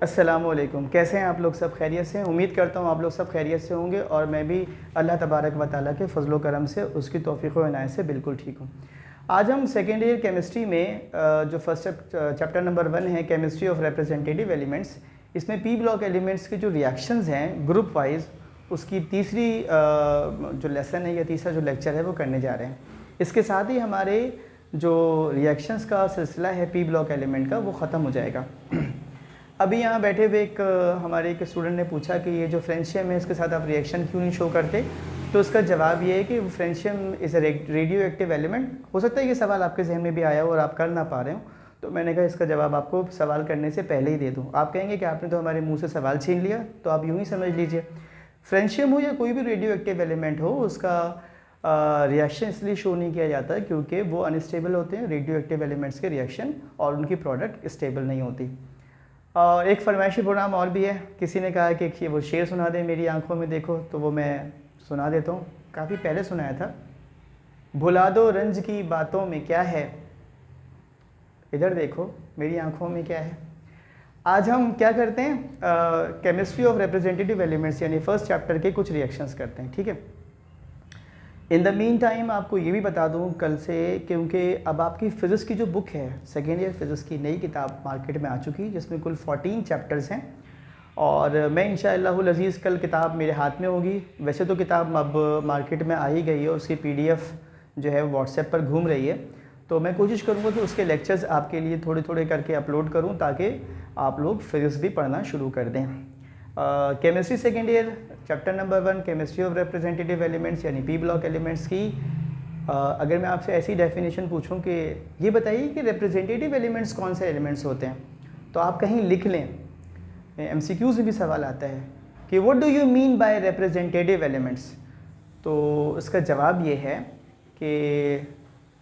अस्सलामुअलैकुम। कैसे हैं आप लोग? सब खैरियत से हैं? उम्मीद करता हूँ आप लोग सब खैरियत से होंगे और मैं भी अल्लाह तबारक व तआला के फ़ज़ल व करम से, उसकी तौफ़ीक़ व इनायत से बिल्कुल ठीक हूँ। आज हम सेकेंड ईयर केमिस्ट्री में जो फर्स्ट चैप्टर नंबर 1 है, केमिस्ट्री ऑफ रिप्रेजेंटेटिव एलिमेंट्स, इसमें पी ब्लॉक एलिमेंट्स के जो रिएक्शंस हैं ग्रुप वाइज, उसकी तीसरी जो लेसन है या तीसरा जो लेक्चर है वो करने जा रहे हैं। इसके साथ ही हमारे जो रिएक्शंस का सिलसिला है पी ब्लॉक एलिमेंट का, वो ख़त्म हो जाएगा। अभी यहाँ बैठे हुए हमारे एक स्टूडेंट ने पूछा कि ये जो फ्रेंशियम है इसके साथ आप रिएक्शन क्यों नहीं शो करते, तो उसका जवाब ये है कि francium is a radio active element. हो सकता है ये सवाल आपके जहन में भी आया हो और आप कर ना पा रहे हो, तो मैंने कहा इसका जवाब आपको सवाल करने से पहले ही दे दूँ। आप कहेंगे कि आपने तो हमारे मुँह से सवाल छीन लिया, तो आप यूँ ही समझ लीजिए, फ्रेंशियम हो या कोई भी रेडियो एक्टिव एलिमेंट हो, उसका रिएक्शन इसलिए शो नहीं किया जाता क्योंकि वो अनस्टेबल होते हैं रेडियो एक्टिव एलिमेंट्स के रिएक्शन, और उनकी प्रोडक्ट स्टेबल नहीं होती। और एक फरमाइशी प्रोग्राम और भी है, किसी ने कहा कि वो शेर सुना दे मेरी आंखों में देखो, तो वो मैं सुना देता हूँ। काफ़ी पहले सुनाया था। भुला दो रंज की बातों में क्या है, इधर देखो मेरी आंखों में क्या है। आज हम क्या करते हैं, केमिस्ट्री ऑफ रिप्रेजेंटेटिव एलिमेंट्स यानी फर्स्ट चैप्टर के कुछ रिएक्शंस करते हैं, ठीक है। इन द मीन टाइम आपको ये भी बता दूं कल से, क्योंकि अब आपकी फ़िज़िक्स की जो बुक है, सेकेंड ईयर फ़िज़िक्स की नई किताब मार्केट में आ चुकी है जिसमें कुल 14 चैप्टर्स हैं, और मैं इंशाअल्लाहुल अज़ीज़ कल किताब मेरे हाथ में होगी। वैसे तो किताब अब मार्केट में आ ही गई है और उसकी PDF जो है व्हाट्सएप पर घूम रही है, तो मैं कोशिश करूँगा कि उसके लेक्चर्स आपके लिए थोड़े थोड़े करके अपलोड करूँ ताकि आप लोग फ़िज़िक्स भी पढ़ना शुरू कर दें। Chemistry second year chapter number 1 chemistry of representative elements यानी पी ब्लॉक एलिमेंट्स की अगर मैं आपसे ऐसी डेफिनेशन पूछूं कि ये बताइए कि रिप्रेजेंटेटिव एलिमेंट्स कौन से एलिमेंट्स होते हैं, तो आप कहीं लिख लें। MCQ से भी सवाल आता है कि what do you mean by representative elements, तो इसका जवाब ये है कि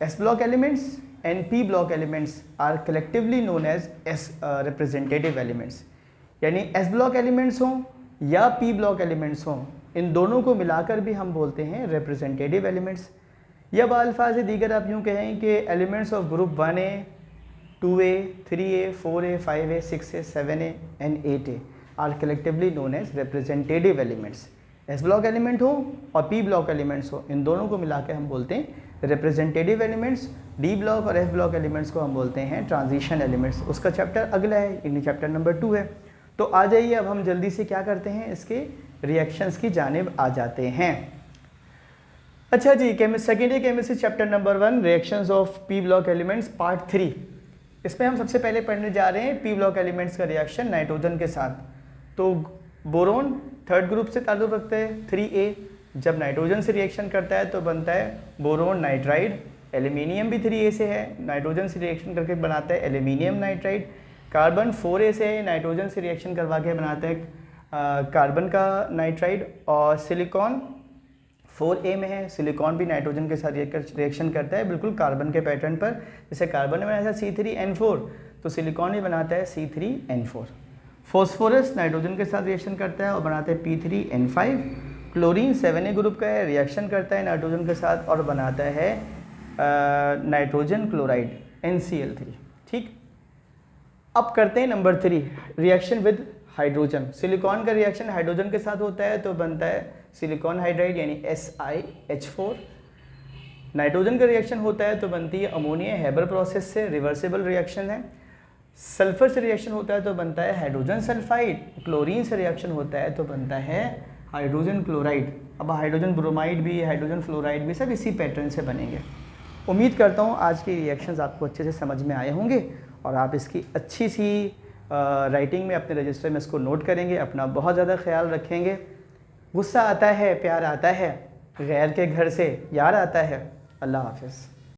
S block elements and P block elements are collectively known as representative elements. यानी S ब्लॉक एलिमेंट्स हों या P ब्लॉक एलिमेंट्स हों, इन दोनों को मिलाकर भी हम बोलते हैं रिप्रेजेंटेटिव एलिमेंट्स। या बाल्फाज दीगर आप यूँ कहें कि elements of group 1A, 2A, 3A, 4A, 5A, 6A, 7A and 8A are collectively known as representative elements. S block element हो और P ब्लॉक एलिमेंट्स हो, इन दोनों को मिलाकर हम बोलते हैं रिप्रेजेंटेटिव एलिमेंट्स। D ब्लॉक और F ब्लॉक एलिमेंट्स को हम बोलते हैं ट्रांजिशन एलिमेंट्स। उसका चैप्टर अगला है, यानी चैप्टर नंबर 2 है। तो आ जाइए, अब हम जल्दी से क्या करते हैं, इसके रिएक्शंस की जानिब आ जाते हैं। अच्छा जी, second year chemistry chapter number 1 reactions of P block elements part 3। इसमें हम सबसे पहले पढ़ने जा रहे हैं पी ब्लॉक एलिमेंट्स का रिएक्शन नाइट्रोजन के साथ। तो बोरोन थर्ड ग्रुप से ताल्लुक़ रखते हैं 3A, जब नाइट्रोजन से रिएक्शन करता है तो बनता है बोरोन नाइट्राइड। एल्यूमिनियम भी 3A से है, नाइट्रोजन से रिएक्शन करके बनाता है एल्यूमिनियम नाइट्राइड। कार्बन 4A से है, नाइट्रोजन से रिएक्शन करवा के बनाता है कार्बन का नाइट्राइड। और सिलिकॉन 4A में है, सिलिकॉन भी नाइट्रोजन के साथ रिएक्शन करता है बिल्कुल कार्बन के पैटर्न पर। जैसे कार्बन ने बनाया था C3N4, तो सिलिकॉन भी बनाता है C3N4। फॉस्फोरस नाइट्रोजन के साथ रिएक्शन करता है और बनाता है P3N5। क्लोरीन 7A ग्रुप का है, रिएक्शन करता है नाइट्रोजन के साथ और बनाता है नाइट्रोजन क्लोराइड NCl3। ठीक, अब करते हैं number 3, reaction with hydrogen. Silicon का रिएक्शन हाइड्रोजन के साथ होता है तो बनता है सिलिकॉन हाइड्राइड यानी SiH4। नाइट्रोजन का रिएक्शन होता है तो बनती है अमोनिया हेबर प्रोसेस से, रिवर्सिबल रिएक्शन है। सल्फर से रिएक्शन होता है तो बनता है हाइड्रोजन सल्फाइड। क्लोरीन से रिएक्शन होता है तो बनता है हाइड्रोजन क्लोराइड। अब हाइड्रोजन ब्रोमाइड भी, हाइड्रोजन फ्लोराइड भी सब इसी पैटर्न से बनेंगे। उम्मीद करता हूँ आज के रिएक्शंस आपको अच्छे से समझ में आए होंगे और आप इसकी अच्छी सी राइटिंग में अपने रजिस्टर में इसको नोट करेंगे। अपना बहुत ज़्यादा ख्याल रखेंगे। गुस्सा आता है, प्यार आता है, गैर के घर से यार आता है। अल्लाह हाफ़िज़।